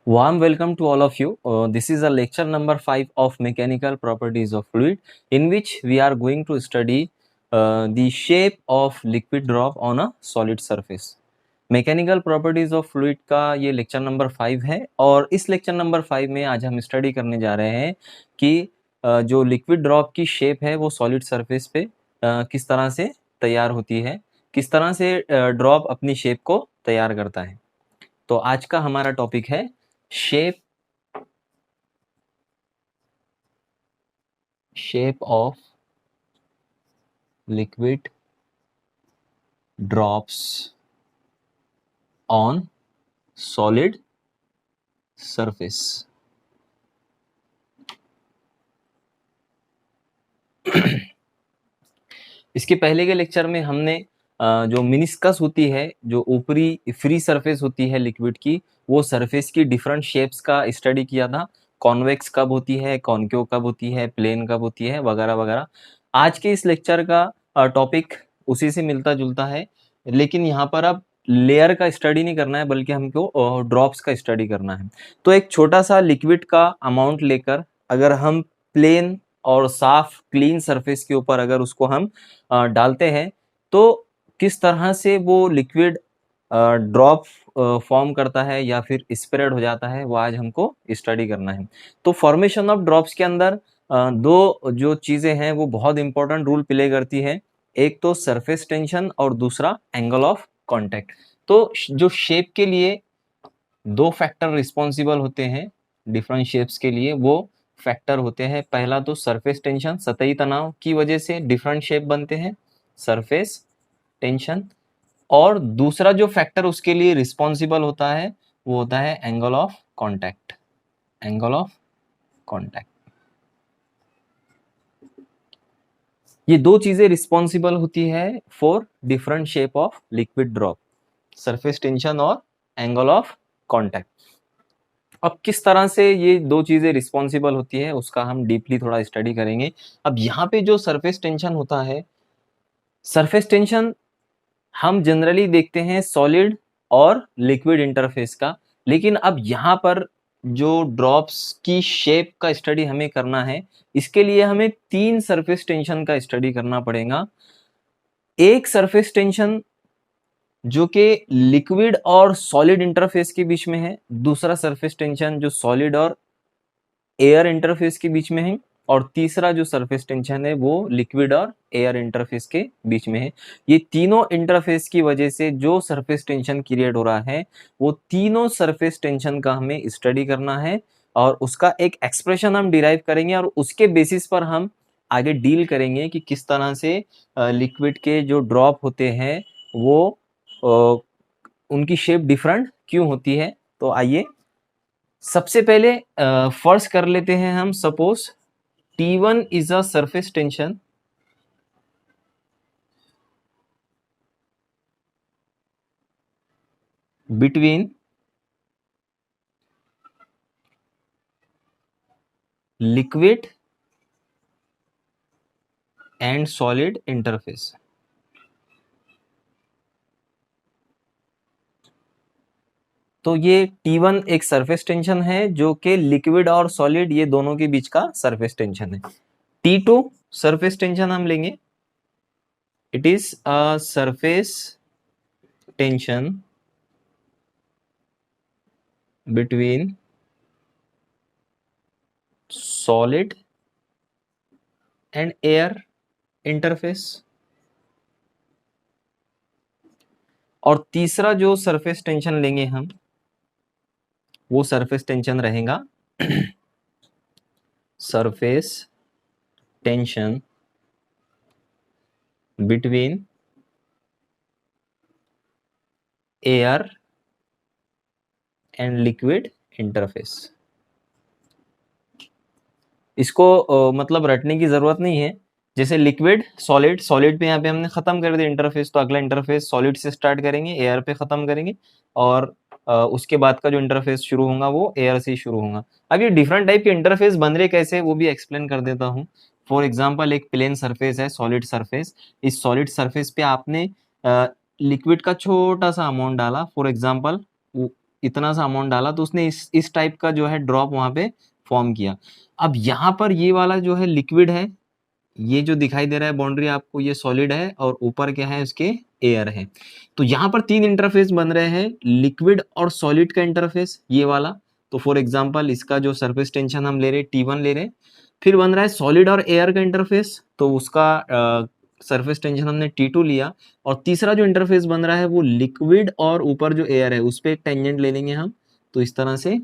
Warm welcome to all of you. This is a lecture number 5 of mechanical properties of fluid, in which we are going to study the shape of liquid drop on a solid surface. Mechanical properties of fluid का ये lecture number 5 है और इस lecture number 5 में आज हम study करने जा रहे हैं कि जो लिक्विड ड्रॉप की शेप है वो सॉलिड सरफेस पे किस तरह से तैयार होती है, किस तरह से ड्रॉप अपनी शेप को तैयार करता है। तो आज का हमारा टॉपिक है shape of liquid drops on solid surface। इसके पहले के लेक्चर में हमने जो मिनिस्कस होती है, जो ऊपरी फ्री सरफेस होती है लिक्विड की, वो सरफेस की डिफरेंट शेप्स का स्टडी किया था। कॉन्वेक्स कब होती है, कॉन्केव कब होती है, प्लेन कब होती है, वगैरह वगैरह। आज के इस लेक्चर का टॉपिक उसी से मिलता जुलता है, लेकिन यहाँ पर अब लेयर का स्टडी नहीं करना है, बल्कि हमको ड्रॉप्स का स्टडी करना है। तो एक छोटा सा लिक्विड का अमाउंट लेकर अगर हम प्लेन और साफ क्लीन सरफेस के ऊपर अगर उसको हम डालते हैं तो किस तरह से वो लिक्विड ड्रॉप फॉर्म करता है या फिर स्प्रेड हो जाता है, वो आज हमको स्टडी करना है। तो फॉर्मेशन ऑफ ड्रॉप्स के अंदर दो जो चीज़ें हैं वो बहुत इंपॉर्टेंट रोल प्ले करती है। एक तो सरफेस टेंशन और दूसरा एंगल ऑफ कांटेक्ट। तो जो शेप के लिए दो फैक्टर रिस्पॉन्सिबल होते हैं डिफरेंट शेप्स के लिए, वो फैक्टर होते हैं, पहला तो सरफेस टेंशन, सतही तनाव की वजह से डिफरेंट शेप बनते हैं, सरफेस टेंशन। और दूसरा जो फैक्टर उसके लिए रिस्पॉन्सिबल होता है वो होता है angle of contact. Angle of contact, ये दो चीजें रिस्पॉन्सिबल होती है for different shape of liquid drop, surface tension और एंगल ऑफ कांटेक्ट। अब किस तरह से ये दो चीजें रिस्पॉन्सिबल होती है उसका हम डीपली थोड़ा स्टडी करेंगे। अब यहाँ पे जो सरफेस टेंशन होता है, सरफेस टेंशन हम जनरली देखते हैं सॉलिड और लिक्विड इंटरफेस का, लेकिन अब यहाँ पर जो ड्रॉप्स की शेप का स्टडी हमें करना है, इसके लिए हमें तीन सरफेस टेंशन का स्टडी करना पड़ेगा। एक सरफेस टेंशन जो कि लिक्विड और सॉलिड इंटरफेस के बीच में है, दूसरा सरफेस टेंशन जो सॉलिड और एयर इंटरफेस के बीच में है, और तीसरा जो सरफेस टेंशन है वो लिक्विड और एयर इंटरफेस के बीच में है। ये तीनों इंटरफेस की वजह से जो सरफेस टेंशन क्रिएट हो रहा है, वो तीनों सरफेस टेंशन का हमें स्टडी करना है और उसका एक एक्सप्रेशन हम डिराइव करेंगे और उसके बेसिस पर हम आगे डील करेंगे कि किस तरह से लिक्विड के जो ड्रॉप होते हैं वो उनकी शेप डिफरेंट क्यों होती है। तो आइए सबसे पहले फर्स्ट कर लेते हैं हम। Suppose T1 is a surface tension between liquid and solid interface। तो ये T1 एक सरफेस टेंशन है जो कि लिक्विड और सॉलिड ये दोनों के बीच का सरफेस टेंशन है। T2 सरफेस टेंशन हम लेंगे, it is a surface tension between solid and air interface. और तीसरा जो सरफेस टेंशन लेंगे हम, वो सरफेस टेंशन रहेगा surface tension between air and liquid interface. इसको मतलब रटने की जरूरत नहीं है। जैसे लिक्विड सॉलिड, सॉलिड पे यहाँ पे हमने खत्म कर दिया इंटरफेस, तो अगला इंटरफेस सॉलिड से स्टार्ट करेंगे, एयर पे खत्म करेंगे, और उसके बाद का जो इंटरफेस शुरू होगा वो एयर से शुरू होगा। अब ये डिफरेंट टाइप के इंटरफेस बन रहे कैसे, वो भी एक्सप्लेन कर देता हूँ। फॉर एग्जाम्पल एक प्लेन सरफेस है, सॉलिड सरफेस। इस सॉलिड सरफेस पे आपने लिक्विड का छोटा सा अमाउंट डाला, फॉर एग्जाम्पल इतना सा अमाउंट डाला तो उसने इस टाइप का जो है ड्रॉप वहां पे फॉर्म किया। अब यहाँ पर ये वाला जो है लिक्विड है, ये जो दिखाई दे रहा है बाउंड्री आपको, ये सॉलिड है और ऊपर क्या है उसके एयर है। तो यहाँ पर तीन इंटरफेस बन रहे हैं, लिक्विड और सॉलिड का इंटरफेस ये वाला। तो फॉर एग्जांपल इसका जो सरफेस टेंशन हम ले रहे T1 ले रहे, फिर बन रहा है सॉलिड और एयर का इंटरफेस, तो उसका सरफेस टेंशन हमने T2 लिया। और तीसरा जो इंटरफेस बन रहा है वो लिक्विड और ऊपर जो एयर है उस पर एक टेंजेंट ले लेंगे हम, तो इस तरह से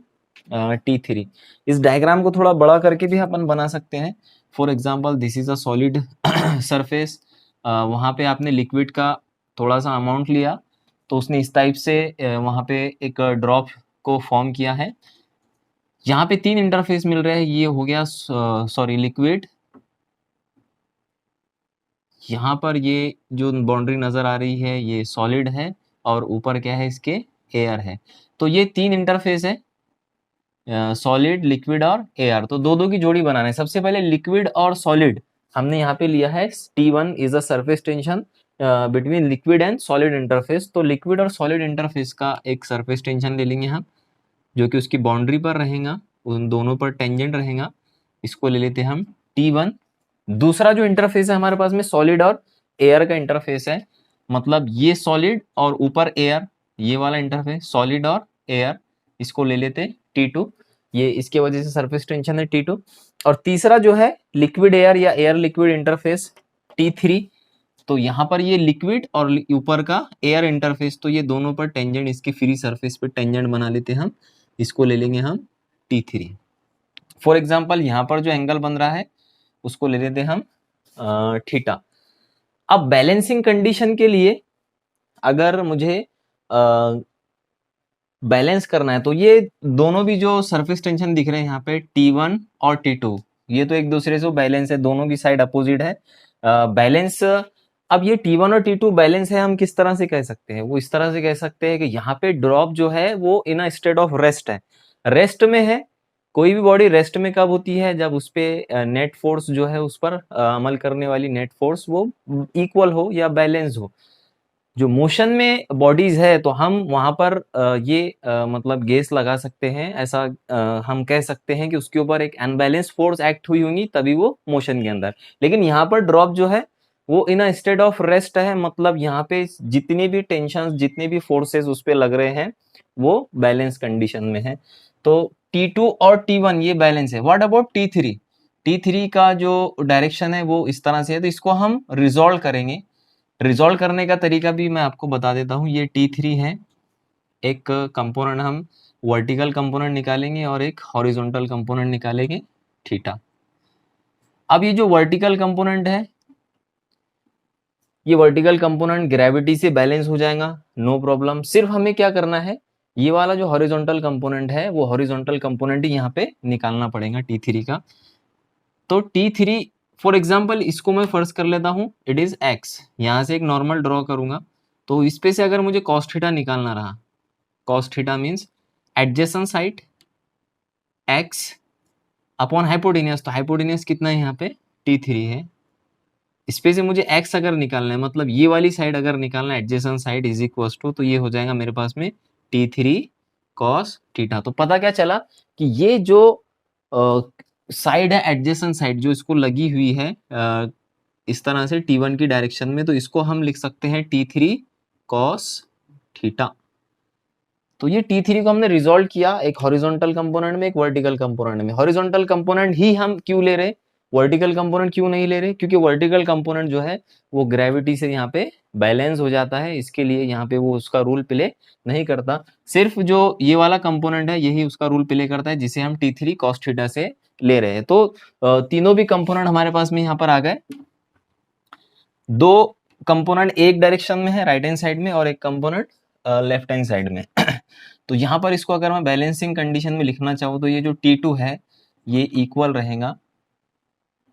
T3। इस डायग्राम को थोड़ा बड़ा करके भी अपन बना सकते हैं। For example this is a solid surface, वहाँ पे आपने लिक्विड का थोड़ा सा अमाउंट लिया, तो उसने इस टाइप से वहाँ पे एक ड्रॉप को फॉर्म किया है। यहाँ पे तीन इंटरफेस मिल रहे हैं, ये हो गया सॉरी लिक्विड, यहाँ पर ये जो बाउंड्री नज़र आ रही है ये सॉलिड है और ऊपर क्या है इसके एयर है। तो ये तीन इंटरफेस है, सॉलिड लिक्विड और एयर। तो दो दो की जोड़ी बनाना है। सबसे पहले लिक्विड और सॉलिड हमने यहाँ पे लिया है, T1 is a surface tension between liquid and solid interface. तो लिक्विड और सॉलिड इंटरफेस का एक सरफेस टेंशन ले लेंगे हम, जो कि उसकी बाउंड्री पर रहेगा, उन दोनों पर टेंजेंट रहेगा, इसको ले लेते हैं हम T1। दूसरा जो इंटरफेस है हमारे पास में सॉलिड और एयर का इंटरफेस है, मतलब ये सॉलिड और ऊपर एयर, ये वाला इंटरफेस सॉलिड और एयर, इसको ले लेते हैं T2। ये इसके वजह से सरफेस टेंशन है T2। और तीसरा जो है लिक्विड एयर या एयर लिक्विड इंटरफेस T3। तो यहाँ पर ये लिक्विड और ऊपर का एयर इंटरफेस, तो ये दोनों पर टेंजेंट, इसकी फ्री सरफेस पे टेंजेंट बना लेते हैं हम, इसको ले लेंगे हम T3। फॉर एग्जाम्पल यहाँ पर जो एंगल बन रहा है उसको ले लेते हैं हम थीटा। अब बैलेंसिंग कंडीशन के लिए अगर मुझे बैलेंस करना है, तो ये दोनों भी जो सरफेस टेंशन दिख रहे हैं यहाँ पे T1 और T2, ये तो एक दूसरे से बैलेंस है, दोनों की साइड अपोजिट है। बैलेंस, अब ये T1 और T2 बैलेंस है, हम किस तरह से कह सकते हैं? वो इस तरह से कह सकते हैं कि यहाँ पे ड्रॉप जो है वो इन अ स्टेट ऑफ रेस्ट है, रेस्ट में है। कोई भी बॉडी रेस्ट में कब होती है? जब उस पे नेट फोर्स जो है उस पर अमल करने वाली नेट फोर्स वो इक्वल हो या बैलेंस हो। जो मोशन में बॉडीज है तो हम वहां पर मतलब गेस लगा सकते हैं, ऐसा हम कह सकते हैं कि उसके ऊपर एक अनबैलेंस फोर्स एक्ट हुई होंगी तभी वो मोशन के अंदर। लेकिन यहाँ पर ड्रॉप जो है वो इन अ स्टेट ऑफ रेस्ट है, मतलब यहाँ पे जितने भी टेंशन, जितने भी फोर्सेस उस पे लग रहे हैं वो बैलेंस कंडीशन में है। तो T2 और T1 ये बैलेंस है। What about T3? T3 का जो डायरेक्शन है वो इस तरह से है, तो इसको हम रिजॉल्व करेंगे। रिजॉल्व करने का तरीका भी मैं आपको बता देता हूँ। ये T3 है, एक कंपोनेंट हम वर्टिकल कंपोनेंट निकालेंगे और एक हॉरिजॉन्टल कंपोनेंट निकालेंगे थीटा। अब ये जो वर्टिकल कंपोनेंट है, ये वर्टिकल कंपोनेंट ग्रेविटी से बैलेंस हो जाएगा, नो प्रॉब्लम। सिर्फ हमें क्या करना है, ये वाला जो हॉरिजॉन्टल कंपोनेंट है वो हॉरिजॉन्टल कंपोनेंट ही यहाँ पे निकालना पड़ेगा T3 का। तो T3 फॉर एग्जाम्पल इसको मैं फर्स्ट कर लेता हूँ, इट इज एक्स, यहाँ से एक नॉर्मल ड्रॉ करूंगा। तो इस पे से अगर मुझे कॉस थीटा निकालना रहा, cos theta means adjacent side x upon hypotenuse, तो हाइपोटेनियस कितना है यहाँ पे T3 है। इस पे से मुझे एक्स अगर निकालना है, मतलब ये वाली साइड अगर निकालना है adjacent side is equal to, तो ये हो जाएगा मेरे पास में T3 कॉस थीटा। तो पता क्या चला कि ये जो साइड है एडजेसेंट साइड जो इसको लगी हुई है इस तरह से T1 की डायरेक्शन में, तो इसको हम लिख सकते हैं T3 कॉस थीटा। तो ये T3 को हमने रिजॉल्व किया, एक हॉरिजॉन्टल कंपोनेंट में, एक वर्टिकल कंपोनेंट में। हॉरिजॉन्टल कंपोनेंट ही हम क्यों ले रहे, वर्टिकल कंपोनेंट क्यों नहीं ले रहे? क्योंकि वर्टिकल कंपोनेंट जो है वो ग्रेविटी से यहाँ पे बैलेंस हो जाता है, इसके लिए यहाँ पे वो उसका रूल प्ले नहीं करता। सिर्फ जो ये वाला कंपोनेंट है यही उसका रूल प्ले करता है, जिसे हम T3 कॉस थीटा से ले रहे हैं। तो तीनों भी कंपोनेंट हमारे पास में यहाँ पर आ गए। दो कंपोनेंट एक डायरेक्शन में है राइट हैंड साइड में, और एक कंपोनेंट लेफ्ट हैंड साइड में। तो यहाँ पर इसको अगर मैं बैलेंसिंग कंडीशन में लिखना चाहूँ तो ये जो T2 है ये इक्वल रहेगा,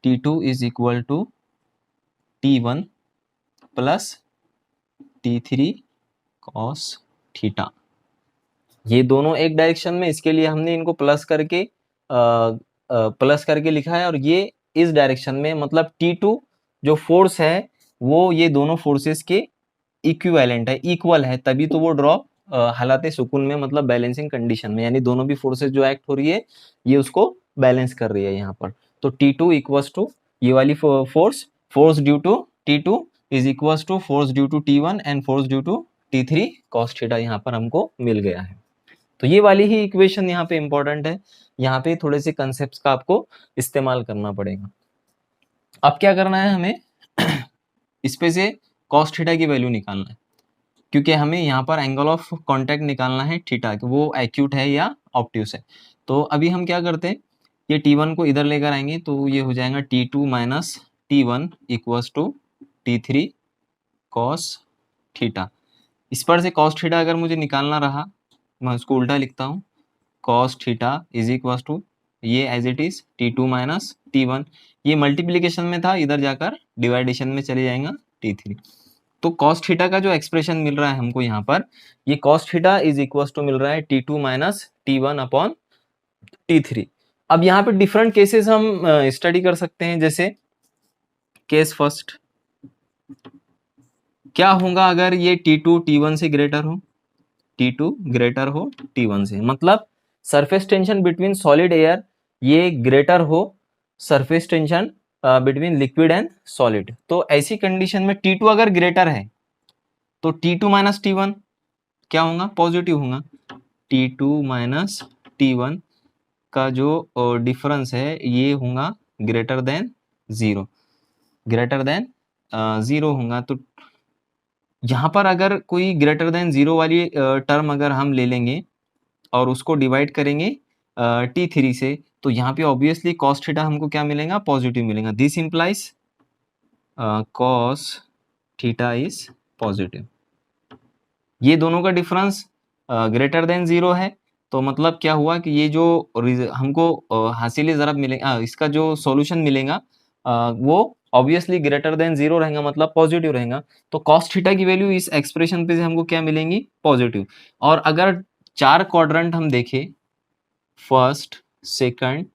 T2 is equal to T1 plus T3 cos theta. ये दोनों एक डायरेक्शन में, इसके लिए हमने इनको प्लस करके लिखा है। और ये इस डायरेक्शन में, मतलब T2 जो फोर्स है वो ये दोनों फोर्सेस के इक्विवेलेंट है, इक्वल है, तभी तो वो ड्रॉप हालात सुकून में, मतलब बैलेंसिंग कंडीशन में, यानी दोनों भी फोर्सेस जो एक्ट हो रही है ये उसको बैलेंस कर रही है यहाँ पर। तो T2 इक्वल्स टू ये वाली force due to T2 is equals to force due to T1 and force due to T3 cos theta यहाँ पर हमको मिल गया है। तो ये वाली ही इक्वेशन यहाँ पे इंपॉर्टेंट है, यहाँ पे थोड़े से कंसेप्ट का आपको इस्तेमाल करना पड़ेगा। अब क्या करना है हमें इस पे से cos थीटा की वैल्यू निकालना है, क्योंकि हमें यहाँ पर एंगल ऑफ कांटेक्ट निकालना है थीटा, वो एक्यूट है या ऑब्ट्यूस है। तो अभी हम क्या करते हैं, ये T1 को इधर लेकर आएंगे तो ये हो जाएगा T2 minus T1 equals to T3 cos theta. इस पर से cos थीटा अगर मुझे निकालना रहा, मैं उसको उल्टा लिखता हूँ, cos theta is equals to ये as it is T2 minus T1, ये मल्टीप्लीकेशन में था, इधर जाकर डिवाइडेशन में चले जाएगा T3। तो cos थीटा का जो एक्सप्रेशन मिल रहा है हमको यहाँ पर, ये cos theta is equals to मिल रहा है T2 minus T1 upon T3। अब यहाँ पे डिफरेंट केसेस हम स्टडी कर सकते हैं, जैसे केस फर्स्ट, क्या होगा अगर ये T2 T1 से ग्रेटर हो, T2 ग्रेटर हो T1 से, मतलब surface tension between solid air ये ग्रेटर हो surface tension between liquid and solid. तो ऐसी कंडीशन में T2 अगर ग्रेटर है तो T2 माइनस T1 क्या होगा, पॉजिटिव होगा। T2 माइनस T1 का जो डिफरेंस है ये होगा greater than zero, greater than zero होगा। तो यहाँ पर अगर कोई ग्रेटर देन जीरो वाली टर्म अगर हम ले लेंगे और उसको डिवाइड करेंगे T3 से, तो यहाँ पे ऑब्वियसली cos थीटा हमको क्या मिलेगा, पॉजिटिव मिलेगा। This implies cos theta is positive. ये दोनों का डिफरेंस ग्रेटर देन जीरो है, तो मतलब क्या हुआ कि ये जो हमको हासिल ज़रब मिलेगा, इसका जो सॉल्यूशन मिलेगा वो ऑब्वियसली ग्रेटर देन जीरो रहेगा, मतलब पॉजिटिव रहेगा। तो cos थीटा की वैल्यू इस एक्सप्रेशन पे से हमको क्या मिलेंगी, पॉजिटिव। और अगर चार क्वाड्रेंट हम देखें, first, second,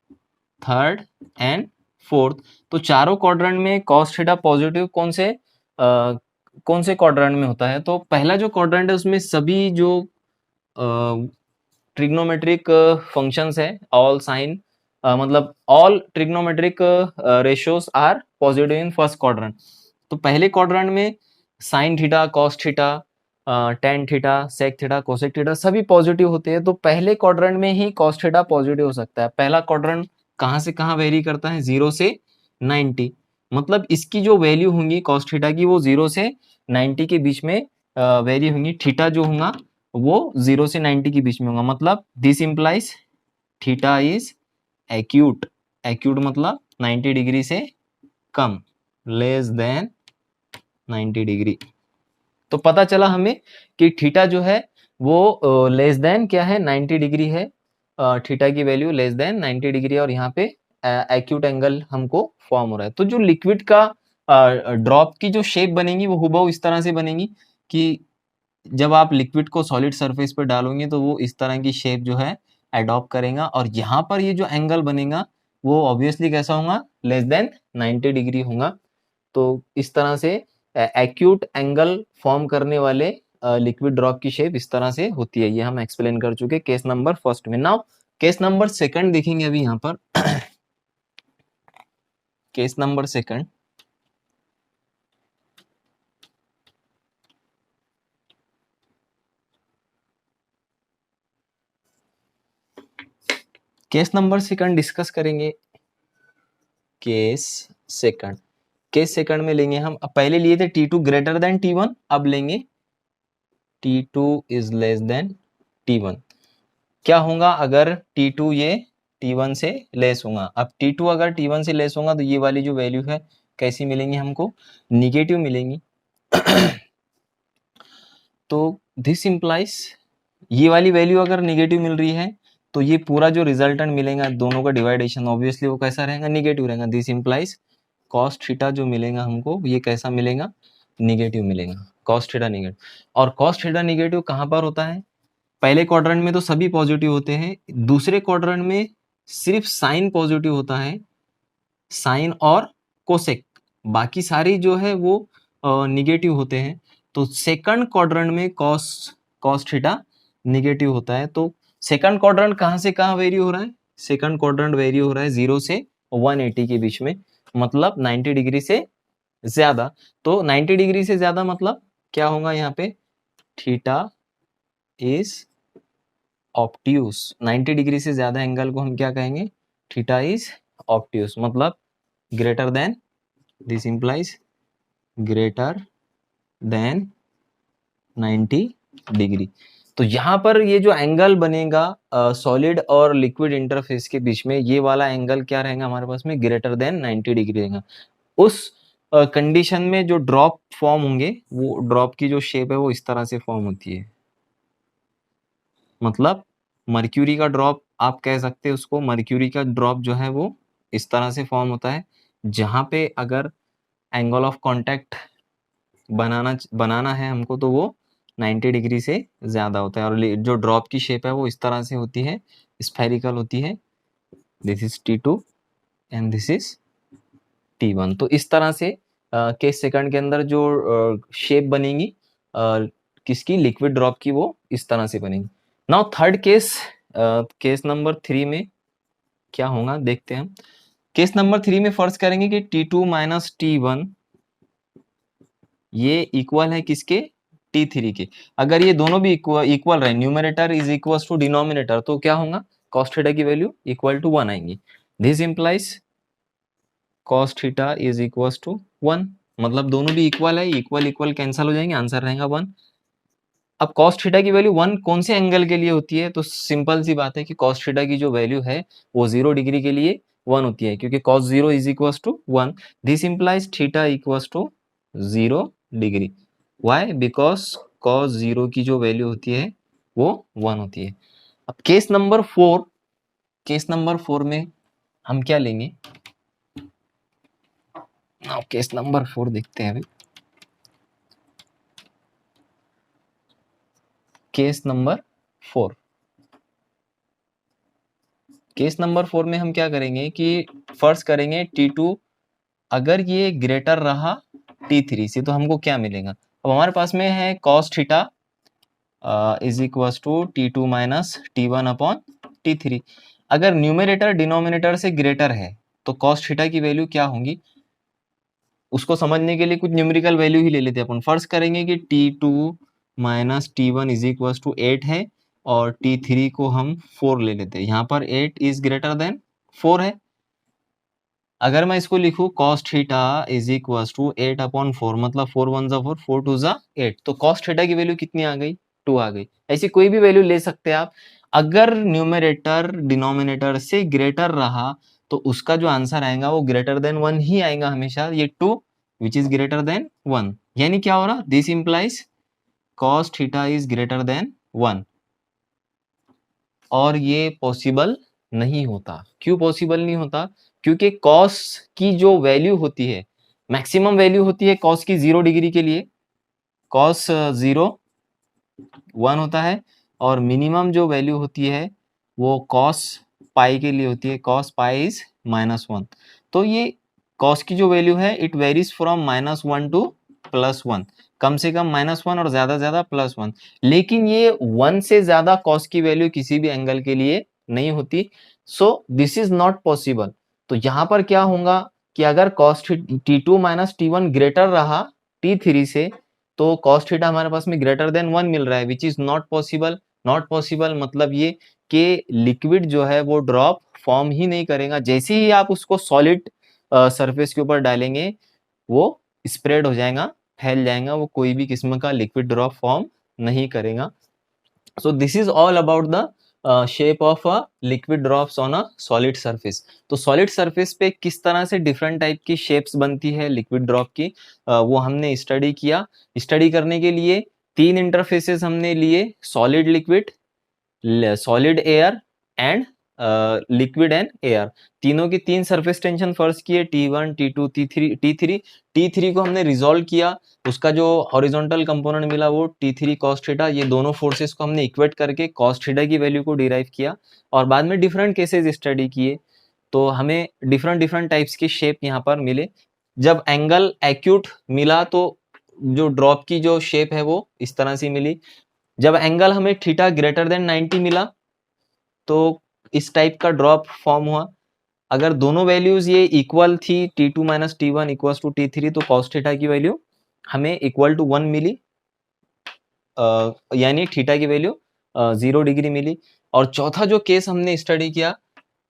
third and fourth, तो चारों क्वाड्रेंट में cos थीटा पॉजिटिव कौन से क्वाड्रेंट में होता है, तो पहला जो क्वाड्रेंट है उसमें सभी जो ट्रिग्नोमेट्रिक फंक्शंस है, ऑल साइन मतलब all trigonometric ratios are positive in first quadrant. तो पहले क्वाड्रेंट में sine theta, cos theta, tan theta, sec theta, cosec theta सभी पॉजिटिव होते हैं। तो पहले क्वाड्रेंट में ही कॉस थीटा पॉजिटिव हो सकता है। पहला क्वाड्रेंट कहाँ से कहाँ वेरी करता है, 0 से 90, मतलब इसकी जो वैल्यू होंगी कॉस थीटा की वो 0 से 90 के बीच में वेरी होंगी। थीटा जो होगा वो 0 से 90 के बीच में होगा, मतलब this implies theta is acute. Acute मतलब 90 डिग्री से कम, लेस देन 90 डिग्री। तो पता चला हमें कि थीटा जो है वो लेस देन क्या है, 90 डिग्री है। थीटा की वैल्यू लेस देन 90 डिग्री और यहाँ पे एक्यूट एंगल हमको फॉर्म हो रहा है। तो जो लिक्विड का ड्रॉप की जो शेप बनेगी वो हुबहू इस तरह से बनेगी कि जब आप लिक्विड को सॉलिड सरफेस पर डालोगे तो वो इस तरह की शेप जो है अडॉप्ट करेगा, और यहाँ पर ये जो एंगल बनेगा वो ऑब्वियसली कैसा होगा, लेस देन 90 डिग्री होगा। तो इस तरह से एक्यूट एंगल फॉर्म करने वाले लिक्विड ड्रॉप की शेप इस तरह से होती है। ये हम एक्सप्लेन कर चुके केस नंबर फर्स्ट में। नाउ केस नंबर सेकंड देखेंगे अभी यहाँ पर case number second, case number second discuss करेंगे। केस सेकंड, केस सेकंड में लेंगे हम, अब पहले लिए थे T2 ग्रेटर देन T1, अब लेंगे T2 is less than T1। क्या होगा अगर T2 ये T1 से लेस होगा। अब T2 अगर T1 से लेस होगा तो ये वाली जो वैल्यू है कैसी मिलेंगी हमको, निगेटिव मिलेंगी। तो दिस इंप्लाइज ये वाली वैल्यू अगर निगेटिव मिल रही है तो ये पूरा जो रिजल्टेंट मिलेगा दोनों का डिवाइडेशन ऑब्वियसली वो कैसा रहेगा, निगेटिव रहेगा। दिस इंप्लाइज cos थीटा जो मिलेगा हमको ये कैसा मिलेगा, निगेटिव मिलेगा, cos थीटा निगेटिव। और cos थीटा निगेटिव कहाँ पर होता है, पहले क्वाड्रेंट में तो सभी पॉजिटिव होते हैं, दूसरे क्वाड्रेंट में सिर्फ साइन पॉजिटिव होता है, साइन और कोसेक, बाकी सारी जो है वो निगेटिव होते हैं। तो सेकंड क्वाड्रेंट में cos कॉस थीटा निगेटिव होता है। तो सेकंड क्वाड्रेंट कहाँ से कहाँ वेरी हो रहा है? सेकंड क्वाड्रेंट वेरी हो रहा है 0 से 180 के बीच में, मतलब 90 डिग्री से ज्यादा। तो 90 डिग्री से ज्यादा मतलब क्या होगा यहाँ पे? Theta is obtuse. 90 डिग्री से ज्यादा एंगल को हम क्या कहेंगे? थीटा इज ऑब्ट्यूस, मतलब greater than, this implies greater than 90 degree. तो यहाँ पर ये जो एंगल बनेगा सॉलिड और लिक्विड इंटरफेस के बीच में, ये वाला एंगल क्या रहेगा हमारे पास में? ग्रेटर देन 90 डिग्री रहेगा। उस कंडीशन में जो ड्रॉप फॉर्म होंगे, वो ड्रॉप की जो शेप है वो इस तरह से फॉर्म होती है। मतलब मर्क्यूरी का ड्रॉप आप कह सकते हैं उसको, मर्क्यूरी का ड्रॉप जो है वो इस तरह से फॉर्म होता है, जहां पे अगर एंगल ऑफ कांटेक्ट बनाना है हमको तो वो 90 डिग्री से ज्यादा होता है। और जो ड्रॉप की शेप है वो इस तरह से होती है, स्फेरिकल होती है। This is T2 and this is T1। तो इस तरह से केस सेकंड के अंदर जो शेप बनेगी किसकी? लिक्विड ड्रॉप की, वो इस तरह से बनेगी। Now third case, case number 3 में क्या होगा देखते हैं हम। केस नंबर 3 में फर्ज करेंगे कि T2 माइनस T1 ये इक्वल है किसके? T3 के। अगर ये दोनों भी इक्वल रहे, numerator is equal to denominator, तो क्या होगा? cos थीटा की वैल्यू इक्वल टू 1 आएंगी। This implies cos theta is equal to 1, मतलब दोनों भी इक्वल है, इक्वल इक्वल कैंसिल हो जाएंगे, आंसर रहेगा 1। अब cos थीटा की वैल्यू 1 कौन से एंगल के लिए होती है? तो सिंपल सी बात है कि cos थीटा की जो वैल्यू है वो 0 डिग्री के लिए 1 होती है, क्योंकि cos 0 is equal to 1। This implies theta equal to 0 degree. Why? Because cos 0 की जो वैल्यू होती है वो 1 होती है। अब केस नंबर 4, केस नंबर 4 में हम क्या लेंगे? अब केस नंबर 4 देखते हैं अभी। केस नंबर 4, केस नंबर 4 में हम क्या करेंगे कि फर्स्ट करेंगे T2 अगर ये ग्रेटर रहा T3 से तो हमको क्या मिलेगा? अब हमारे पास में है cos theta is equal to T2 minus T1 upon T3। अगर न्यूमरेटर डिनोमिनेटर से ग्रेटर है तो cos थीटा की वैल्यू क्या होगी? उसको समझने के लिए कुछ न्यूमेरिकल वैल्यू ही ले लेते हैं अपन। फर्स्ट करेंगे कि T2 minus T1 is equal to 8 है और T3 को हम 4 ले लेते हैं। यहाँ पर 8 इज ग्रेटर देन 4 है। अगर मैं इसको लिखूं cos theta is equal to 8 upon 4, मतलब 4 1 जा 4, 4 2 जा 8, तो cos थीटा की वैल्यू कितनी आ गई? 2 आ गई। ऐसी कोई भी वैल्यू ले सकते हैं आप। अगर न्यूमरेटर डिनोमिनेटर से ग्रेटर रहा तो उसका जो आंसर आएगा वो ग्रेटर देन 1 ही आएगा हमेशा। ये 2 विच इज ग्रेटर देन 1, यानी क्या हो रहा? This implies cos theta is greater then 1। और ये पॉसिबल नहीं होता। क्यों पॉसिबल नहीं होता? क्योंकि cos की जो वैल्यू होती है, मैक्सिमम वैल्यू होती है cos की 0 डिग्री के लिए, cos 0 1 होता है, और मिनिमम जो वैल्यू होती है वो cos पाई के लिए होती है, cos पाई इज -1। तो ये cos की जो वैल्यू है इट वेरीज फ्रॉम -1 टू +1, कम से कम -1 और ज्यादा से ज्यादा +1। लेकिन ये 1 से ज्यादा cos की वैल्यू किसी भी एंगल के लिए नहीं होती। So this is not possible. तो यहाँ पर क्या होगा कि अगर cos T2 minus T1 greater रहा T3 से तो cos थीटा हमारे पास में ग्रेटर देन 1 मिल रहा है, which is not possible. Not possible मतलब ये कि लिक्विड जो है वो ड्रॉप फॉर्म ही नहीं करेगा। जैसे ही आप उसको सॉलिड सरफेस के ऊपर डालेंगे वो स्प्रेड हो जाएगा, फैल जाएगा, वो कोई भी किस्म का लिक्विड ड्रॉप फॉर्म नहीं करेगा। So this is all about the shape of a liquid drops on a solid surface. तो सॉलिड सरफेस पे किस तरह से डिफरेंट टाइप की शेप्स बनती है लिक्विड ड्रॉप की, वो हमने स्टडी किया। स्टडी करने के लिए 3 इंटरफेसेस हमने लिए, solid liquid, solid air and liquid and air. तीनों की 3 सरफेस टेंशन फर्स्ट किए, T1 T2 T3 को हमने रिजॉल्व किया। उसका जो हॉरिजॉन्टल कंपोनेंट मिला वो T3 cos थीटा। ये दोनों फोर्सेस को हमने इक्वेट करके cos थीटा की वैल्यू को डिराइव किया और बाद में डिफरेंट केसेस स्टडी किए। तो हमें डिफरेंट डिफरेंट टाइप्स के शेप यहाँ पर मिले। जब एंगल एक्यूट मिला तो जो ड्रॉप की जो शेप है वो इस तरह से मिली। जब एंगल हमें थीटा ग्रेटर देन 90 मिला तो इस टाइप का ड्रॉप फॉर्म हुआ। अगर दोनों वैल्यूज ये इक्वल थी T2 minus T1 equals to T3 तो कॉस थीटा की वैल्यू हमें इक्वल टू 1 मिली, यानी थीटा की वैल्यू 0 डिग्री मिली। और चौथा जो केस हमने स्टडी किया,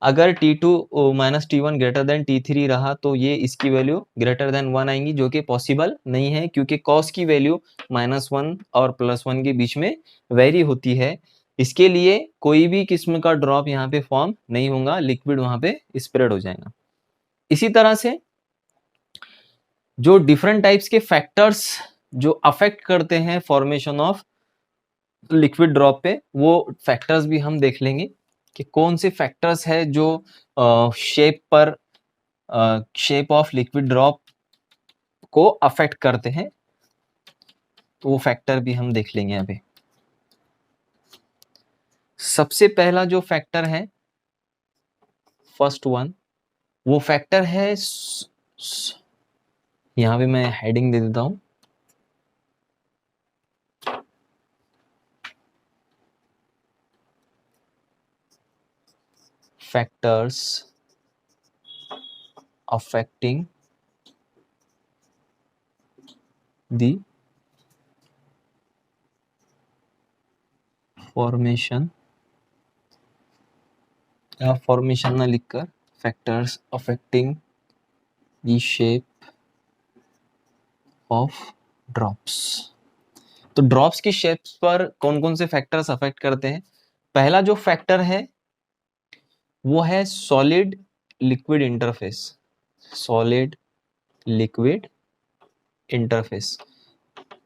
अगर T2 minus T1 greater than T3 रहा तो ये इसकी वैल्यू ग्रेटर देन 1 आएंगी, जो कि पॉसिबल नहीं है क्योंकि कॉस की वैल्यू -1 और +1 के बीच में वेरी होती है। इसके लिए कोई भी किस्म का ड्रॉप यहाँ पे फॉर्म नहीं होगा, लिक्विड वहां पे स्प्रेड हो जाएगा। इसी तरह से जो डिफरेंट टाइप्स के फैक्टर्स जो अफेक्ट करते हैं फॉर्मेशन ऑफ लिक्विड ड्रॉप पे, वो फैक्टर्स भी हम देख लेंगे कि कौन से फैक्टर्स है जो शेप ऑफ लिक्विड ड्रॉप को अफेक्ट करते हैं, तो वो फैक्टर भी हम देख लेंगे अभी। सबसे पहला जो फैक्टर है, फर्स्ट वन, वो फैक्टर है, यहां पे मैं हेडिंग दे देता हूं, फैक्टर्स अफेक्टिंग दी फॉर्मेशन, या फॉर्मेशन ना लिखकर factors affecting the shape of drops. तो ड्रॉप्स की शेप्स पर कौन कौन से फैक्टर्स अफेक्ट करते हैं? पहला जो फैक्टर है वो है solid liquid interface. Solid liquid interface,